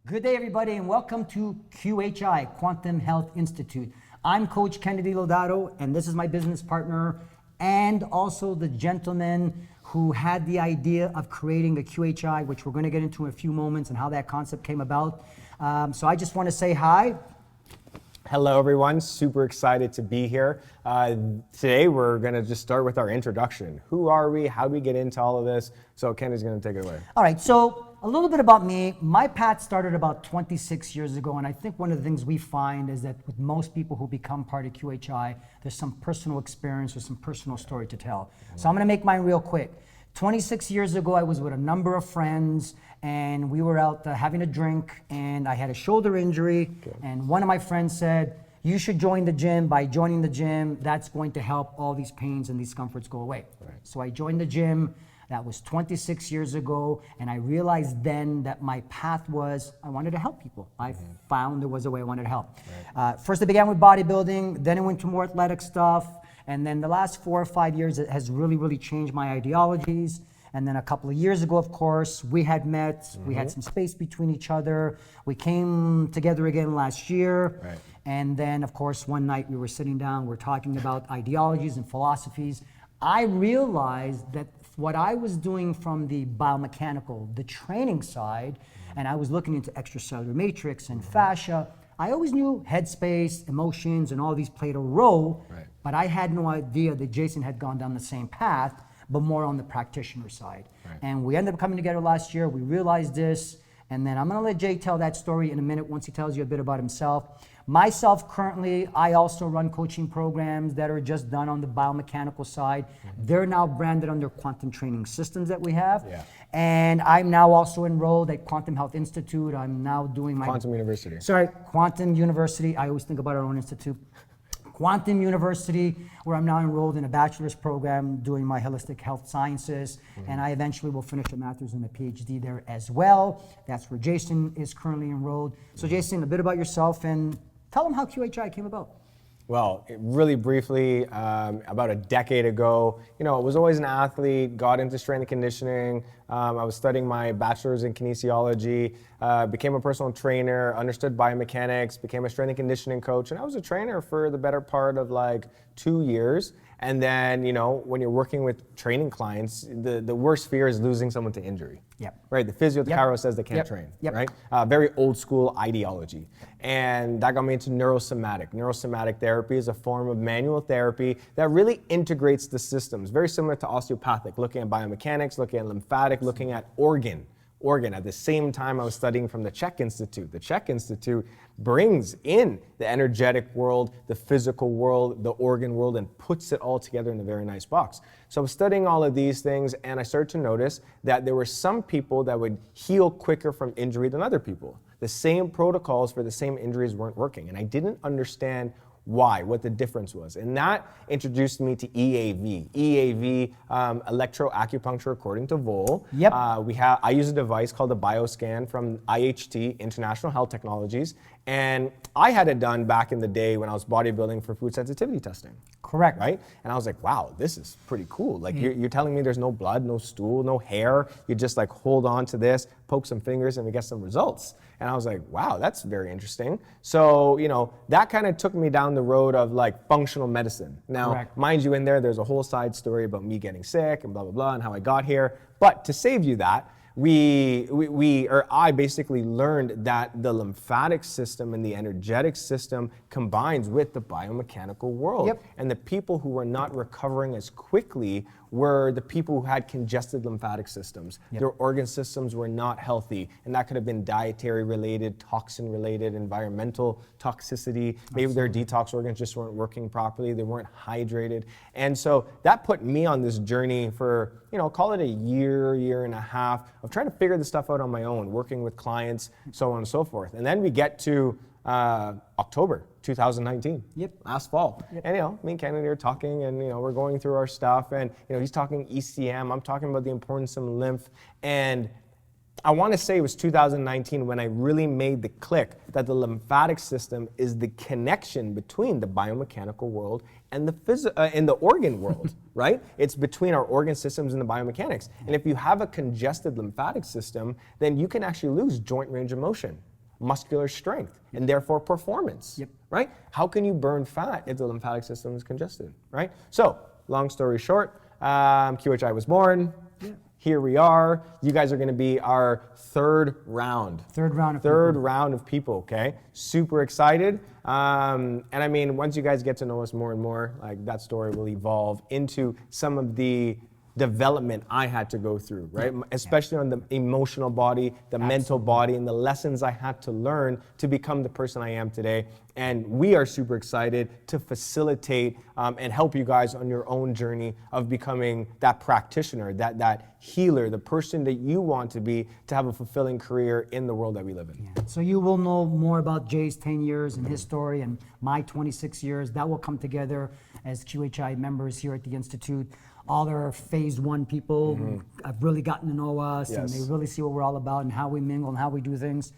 Good day, everybody, and welcome to QHI, Quantum Health Institute. I'm Coach Kennedy Lodato, and this is my business partner and also the gentleman who had the idea of creating the QHI, which we're going to get into in a few moments and how that concept came about. So I just want to say hi. Hello, everyone. Super excited to be here. Today, we're going to just start with our introduction. Who are we? How do we get into all of this? So Kenny's going to take it away. All right, so a little bit about me. My path started about 26 years ago, and I think one of the things we find is that with most people who become part of QHI, there's some personal experience or some personal story to tell. So I'm going to make mine real quick. 26 years ago, I was with a number of friends, and we were out having a drink, and I had a shoulder injury, and one of my friends said, you should join the gym. By joining the gym, that's going to help all these pains and discomforts go away. Right. So I joined the gym. That was 26 years ago, and I realized then that my path was I wanted to help people. I found there was a way I wanted to help. Right. First, I began with bodybuilding, then I went to more athletic stuff, and then the last 4 or 5 years, it has really changed my ideologies. And then a couple of years ago, of course, we had met, we had some space between each other. We came together again last year. Right. And then, of course, one night we were sitting down, we're talking about ideologies and philosophies. I realized that what I was doing from the biomechanical, the training side, and I was looking into extracellular matrix and fascia, I always knew headspace, emotions, and all these played a role, but I had no idea that Jason had gone down the same path, but more on the practitioner side. Right. And we ended up coming together last year, we realized this, and then I'm gonna let Jay tell that story in a minute once he tells you a bit about himself. Myself, currently, I also run coaching programs that are just done on the biomechanical side. They're now branded under Quantum Training Systems that we have. Yeah. And I'm now also enrolled at Quantum Health Institute. I'm now doing my... Quantum University. Sorry, Quantum University. I always think about our own institute. Quantum University, where I'm now enrolled in a bachelor's program doing my holistic health sciences, and I eventually will finish a master's and a PhD there as well. That's where Jason is currently enrolled. So Jason, a bit about yourself and tell them how QHI came about. Well, really briefly, about a decade ago, I was always an athlete, got into strength and conditioning. I was studying my bachelor's in kinesiology, became a personal trainer, understood biomechanics, became a strength and conditioning coach, and I was a trainer for the better part of like 2 years. And then, when you're working with training clients, the worst fear is losing someone to injury. Yep. Right? The physio, the chiro says they can't train. Yep. Right? Very old school ideology. And that got me into neurosomatic. Neurosomatic therapy is a form of manual therapy that really integrates the systems, very similar to osteopathic, looking at biomechanics, looking at lymphatic, looking at organ. At the same time I was studying from the Czech Institute. The Czech Institute brings in the energetic world, the physical world, the organ world, and puts it all together in a very nice box. So I was studying all of these things, and I started to notice that there were some people that would heal quicker from injury than other people. The same protocols for the same injuries weren't working, and I didn't understand why, what the difference was. And that introduced me to EAV. EAV, electroacupuncture according to Vol. Yep. I use a device called the BioScan from IHT, International Health Technologies. And I had it done back in the day when I was bodybuilding for food sensitivity testing. Correct. Right? And I was like, wow, this is pretty cool. Like you're telling me there's no blood, no stool, no hair. You just like hold on to this, poke some fingers, and we get some results. And I was like, wow, that's very interesting. So, that kind of took me down the road of like functional medicine. Now, mind you, in there's a whole side story about me getting sick and blah, blah, blah, and how I got here. But to save you that, I basically learned that the lymphatic system and the energetic system combines with the biomechanical world. Yep. And the people who were not recovering as quickly were the people who had congested lymphatic systems. Yep. Their organ systems were not healthy, and that could have been dietary related, toxin related, environmental toxicity. Maybe their detox organs just weren't working properly, they weren't hydrated. And so that put me on this journey for, call it a year and a half of trying to figure this stuff out on my own, working with clients, so on and so forth. And then we get to October 2019. Yep. Last fall. Yep. And me and Kennedy are talking, and we're going through our stuff, and he's talking ECM, I'm talking about the importance of lymph, and I want to say it was 2019 when I really made the click that the lymphatic system is the connection between the biomechanical world and the organ world, right? It's between our organ systems and the biomechanics. And if you have a congested lymphatic system, then you can actually lose joint range of motion. muscular strength and therefore performance, Yep. right? How can you burn fat if the lymphatic system is congested, right? So, long story short, QHI was born. Yeah. Here we are. You guys are going to be our third round. Third round of Third round of people, okay? Super excited. And I mean, once you guys get to know us more and more, like that story will evolve into some of the development I had to go through, right? Especially on the emotional body, the mental body, and the lessons I had to learn to become the person I am today. And we are super excited to facilitate and help you guys on your own journey of becoming that practitioner, that healer, the person that you want to be to have a fulfilling career in the world that we live in. Yeah. So you will know more about Jay's 10 years and his story and my 26 years. That will come together as QHI members here at the Institute. All our phase one people who have really gotten to know us and they really see what we're all about and how we mingle and how we do things.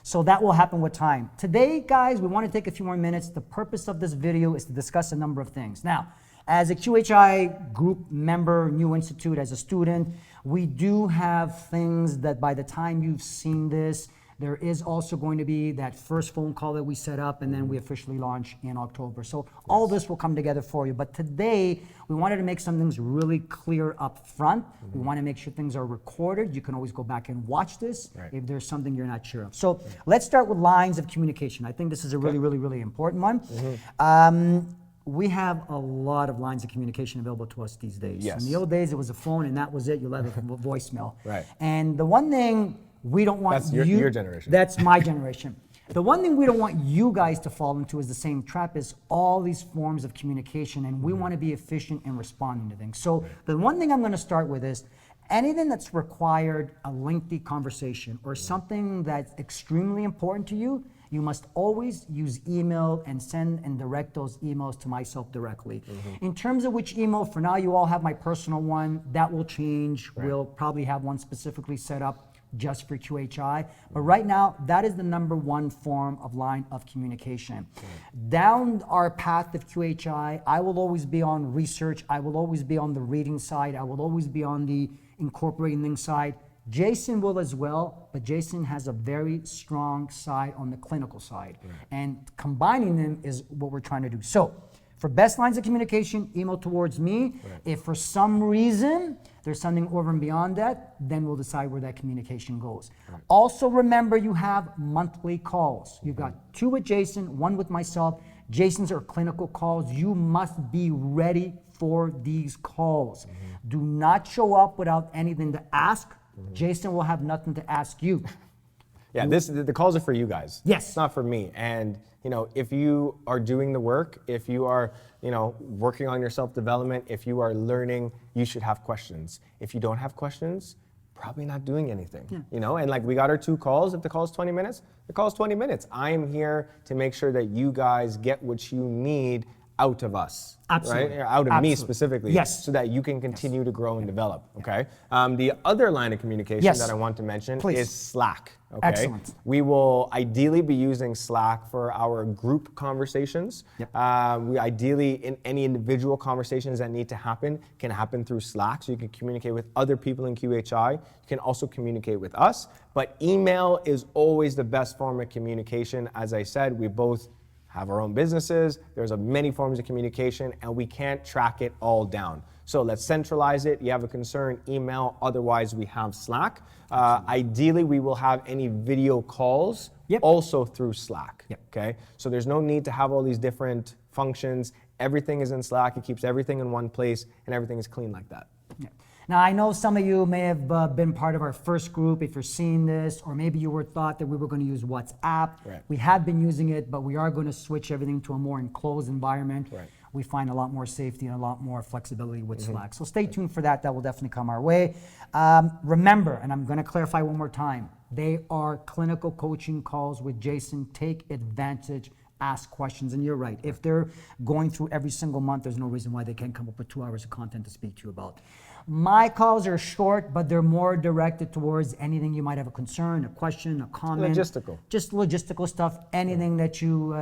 So that will happen with time. Today, guys, we want to take a few more minutes. The purpose of this video is to discuss a number of things. Now, as a QHI group member, New Institute, as a student, we do have things that by the time you've seen this, there is also going to be that first phone call that we set up and then we officially launch in October. So all this will come together for you. But today, we wanted to make some things really clear up front. We want to make sure things are recorded. You can always go back and watch this if there's something you're not sure of. So let's start with lines of communication. I think this is a really, really, really important one. We have a lot of lines of communication available to us these days. Yes. In the old days, it was a phone and that was it. You left a voicemail. Right. And the one thing we don't want That's your generation. That's my generation. The one thing we don't want you guys to fall into is the same trap is all these forms of communication, and we want to be efficient in responding to things. So the one thing I'm going to start with is anything that's required a lengthy conversation or something that's extremely important to you, you must always use email and send and direct those emails to myself directly. In terms of which email, for now you all have my personal one. That will change. We'll probably have one specifically set up just for QHI. But right now, that is the number one form of line of communication. Down our path of QHI, I will always be on research. I will always be on the reading side. I will always be on the incorporating things side. Jason will as well, but Jason has a very strong side on the clinical side. And combining them is what we're trying to do. So for best lines of communication, email towards me. If for some reason there's something over and beyond that, then we'll decide where that communication goes. Also remember, you have monthly calls. You've got 2 with Jason, 1 with myself. Jason's are clinical calls. You must be ready for these calls. Do not show up without anything to ask. Jason will have nothing to ask you. Yeah, the calls are for you guys. Yes. It's not for me. And if you are doing the work, if you are, working on your self-development, if you are learning, you should have questions. If you don't have questions, probably not doing anything. And like we got our 2 calls. If the call is 20 minutes, the call is 20 minutes. I'm here to make sure that you guys get what you need out of us. Absolutely. Right? Out of me specifically. Yes. So that you can continue to grow and develop. Okay. The other line of communication that I want to mention is Slack. Okay. Excellent. We will ideally be using Slack for our group conversations. We ideally, in any individual conversations that need to happen, can happen through Slack. So you can communicate with other people in QHI. You can also communicate with us. But email is always the best form of communication. As I said, we both have our own businesses. There's many forms of communication, and we can't track it all down. So let's centralize it. You have a concern, email. Otherwise, we have Slack. Ideally, we will have any video calls also through Slack. Okay. So there's no need to have all these different functions. Everything is in Slack. It keeps everything in one place, and everything is clean like that. Now, I know some of you may have been part of our first group if you're seeing this, or maybe you were thought that we were going to use WhatsApp. We have been using it, but we are going to switch everything to a more enclosed environment. We find a lot more safety and a lot more flexibility with Slack. So stay tuned for that. That will definitely come our way. Remember, and I'm going to clarify one more time, they are clinical coaching calls with Jason. Take advantage. Ask questions, and you're right. If they're going through every single month, there's no reason why they can't come up with 2 hours of content to speak to you about. My calls are short, but they're more directed towards anything you might have a concern, a question, a comment. Logistical. Just logistical stuff, anything that you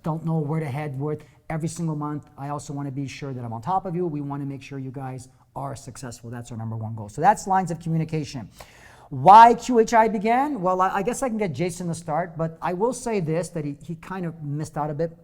don't know where to head with every single month. I also want to be sure that I'm on top of you. We want to make sure you guys are successful. That's our number one goal. So that's lines of communication. Why QHI began? Well, I guess I can get Jason to start, but I will say this, that he kind of missed out a bit.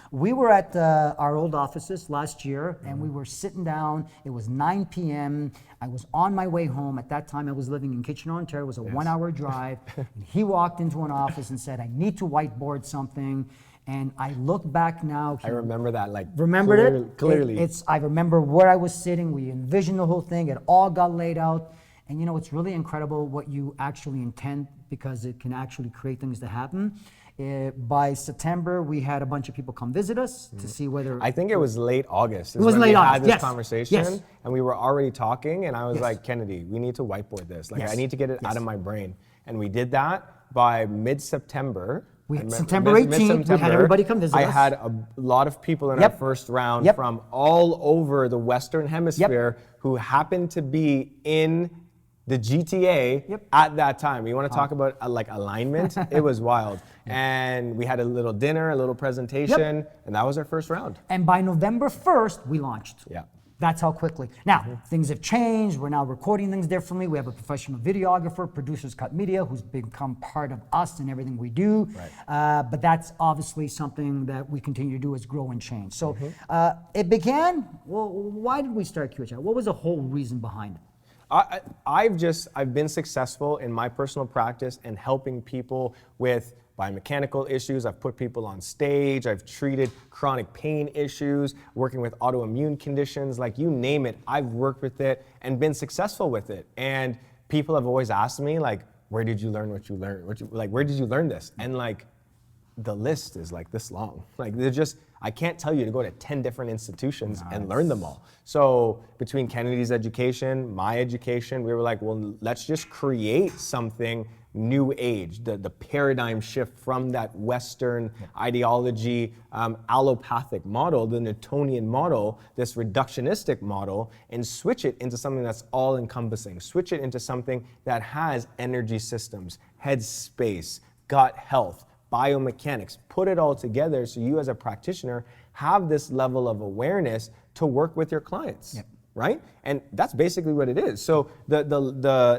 We were at our old offices last year, and we were sitting down. It was 9 p.m. I was on my way home. At that time, I was living in Kitchener, Ontario. It was a 1-hour drive. And he walked into an office and said, I need to whiteboard something. And I look back now. I remember that, like, remembered it? Clearly. I remember where I was sitting. We envisioned the whole thing. It all got laid out. And you know, it's really incredible what you actually intend, because it can actually create things to happen. By September, we had a bunch of people come visit us to see whether... I think it was late August. It was late August, had this yes. conversation, Yes. and we were already talking, and I was Yes. like, Kennedy, we need to whiteboard this. Like, Yes. I need to get it Yes. out of my brain. And we did that by mid-September. September 18th, we had everybody come visit us. I had a lot of people in Yep. our first round Yep. from all over the Western Hemisphere who happened to be in the GTA Yep. at that time. You want to talk about like alignment? It was wild. And we had a little dinner, a little presentation, and that was our first round. And by November 1st, we launched. Yeah. That's how quickly. Now, things have changed. We're now recording things differently. We have a professional videographer, Producers Cut Media, who's become part of us and everything we do. Right. But that's obviously something that we continue to do, is grow and change. So it began, well, why did we start QHI? What was the whole reason behind it? I've been successful in my personal practice and helping people with biomechanical issues. I've put people on stage. I've treated chronic pain issues, working with autoimmune conditions, like you name it. I've worked with it and been successful with it. And people have always asked me, like, where did you learn what you learned? Where did you learn this? And like, the list is like this long. Like, I can't tell you to go to 10 different institutions and learn them all. So between Kennedy's education, my education, we were like, well, let's just create something new age, the paradigm shift from that Western ideology, allopathic model, the Newtonian model, this reductionistic model, and switch it into something that's all encompassing. Switch it into something that has energy systems, head space, gut health, biomechanics, put it all together so you as a practitioner have this level of awareness to work with your clients. Yep. Right? And that's basically what it is. So the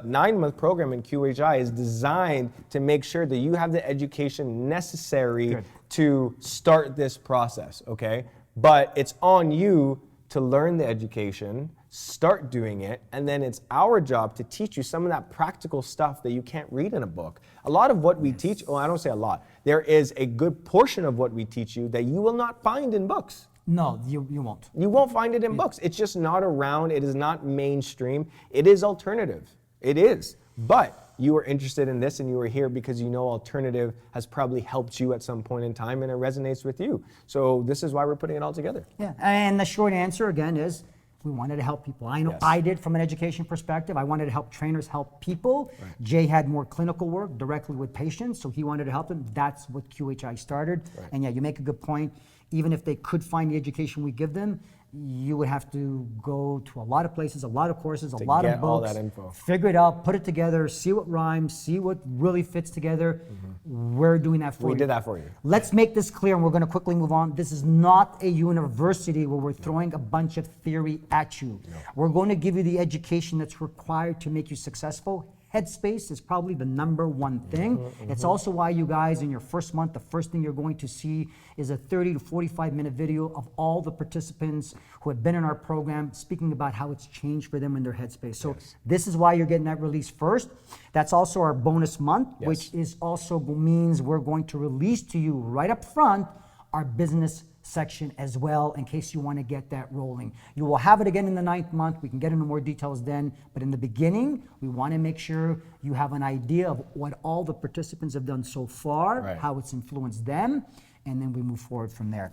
9-month program in QHI is designed to make sure that you have the education necessary to start this process, okay? But it's on you to learn the education, start doing it, and then it's our job to teach you some of that practical stuff that you can't read in a book. A lot of what we teach, well, I don't say a lot, there is a good portion of what we teach you that you will not find in books. No, you won't. You won't find it in books. It's just not around. It is not mainstream. It is alternative. It is. But you are interested in this and you are here because you know alternative has probably helped you at some point in time and it resonates with you. So this is why we're putting it all together. Yeah, and the short answer again is we wanted to help people. I know I did from an education perspective. I wanted to help trainers help people. Right. Jay had more clinical work directly with patients, so he wanted to help them. That's what QHI started. Right. And yeah, you make a good point. Even if they could find the education we give them, you would have to go to a lot of places, a lot of courses, a lot of books, all that info. Figure it out, put it together, see what rhymes, see what really fits together. We're doing that for you. We did that for you. Let's make this clear, and we're going to quickly move on. This is not a university where we're throwing a bunch of theory at you. No. We're going to give you the education that's required to make you successful. Headspace is probably the number one thing. It's also why you guys in your first month, the first thing you're going to see is a 30 to 45 minute video of all the participants who have been in our program speaking about how it's changed for them in their headspace. So this is why you're getting that release first. That's also our bonus month, which is also means we're going to release to you right up front our business section as well, in case you want to get that rolling. You will have it again in the 9th month. We can get into more details then, but in the beginning, we want to make sure you have an idea of what all the participants have done so far, how it's influenced them, and then we move forward from there.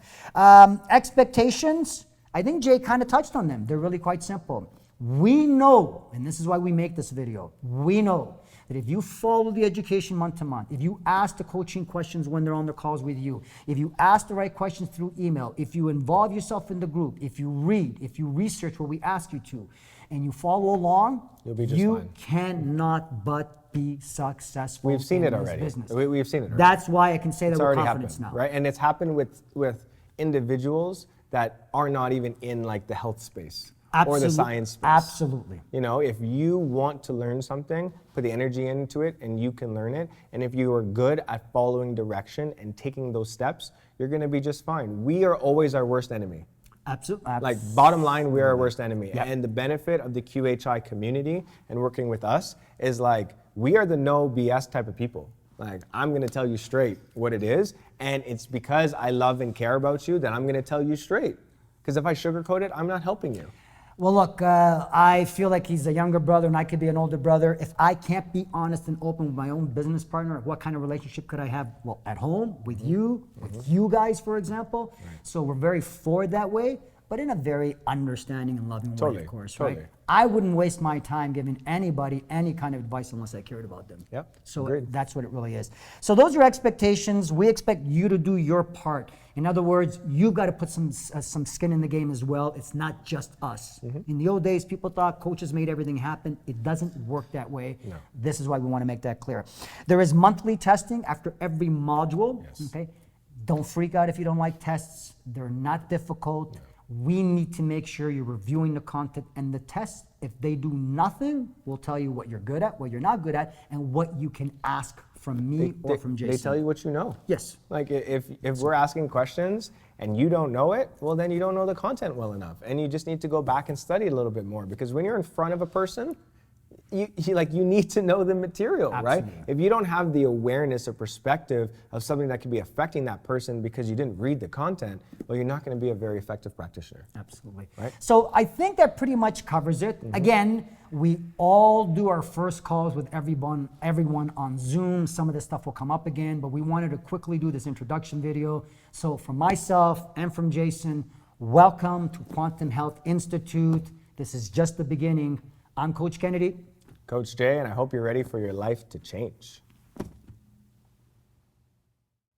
Expectations, I think Jay kind of touched on them. They're really quite simple. We know, and this is why we make this video, we know that if you follow the education month to month, if you ask the coaching questions when they're on their calls with you, if you ask the right questions through email, if you involve yourself in the group, if you read, if you research what we ask you to, and you follow along, you'll be just you fine. Cannot but be successful. We've seen in it this already. business. We've seen it already. That's why I can say that with confidence happened, now. right? And it's happened with individuals that are not even in like the health space. or the science space. Absolutely. You know, if you want to learn something, put the energy into it and you can learn it. And if you are good at following direction and taking those steps, you're going to be just fine. We are always our worst enemy. Absolutely. Like, bottom line, we're our worst enemy. Yep. And the benefit of the QHI community and working with us is like, we are the no BS type of people. Like, I'm gonna tell you straight what it is, and it's because I love and care about you that I'm gonna tell you straight. Because if I sugarcoat it, I'm not helping you. Well, look, I feel like he's a younger brother and I could be an older brother. If I can't be honest and open with my own business partner, what kind of relationship could I have? Well, at home, with you, with you guys, for example. Right. So we're very forward that way, but in a very understanding and loving way, of course, totally. right? I wouldn't waste my time giving anybody any kind of advice unless I cared about them. Yep. So Agreed. that's what it really is. So those are expectations. We expect you to do your part. In other words, you've got to put some skin in the game as well. It's not just us. In the old days, people thought coaches made everything happen. It doesn't work that way. No. This is why we want to make that clear. There is monthly testing after every module. Yes. Okay. Don't freak out if you don't like tests. They're not difficult. No. We need to make sure you're reviewing the content and the tests. If they do nothing, we'll tell you what you're good at, what you're not good at, and what you can ask from me or from Jason. They tell you what you know. Yes. Like, if we're asking questions and you don't know it, well, then you don't know the content well enough. And you just need to go back and study a little bit more, because when you're in front of a person, you need to know the material, Absolutely. right? If you don't have the awareness or perspective of something that could be affecting that person because you didn't read the content, well, you're not going to be a very effective practitioner. Absolutely. Right? So I think that pretty much covers it. Again, we all do our first calls with everyone on Zoom. Some of this stuff will come up again, but we wanted to quickly do this introduction video. So from myself and from Jason, welcome to Quantum Health Institute. This is just the beginning. I'm Coach Kennedy. Coach Jay, and I hope you're ready for your life to change.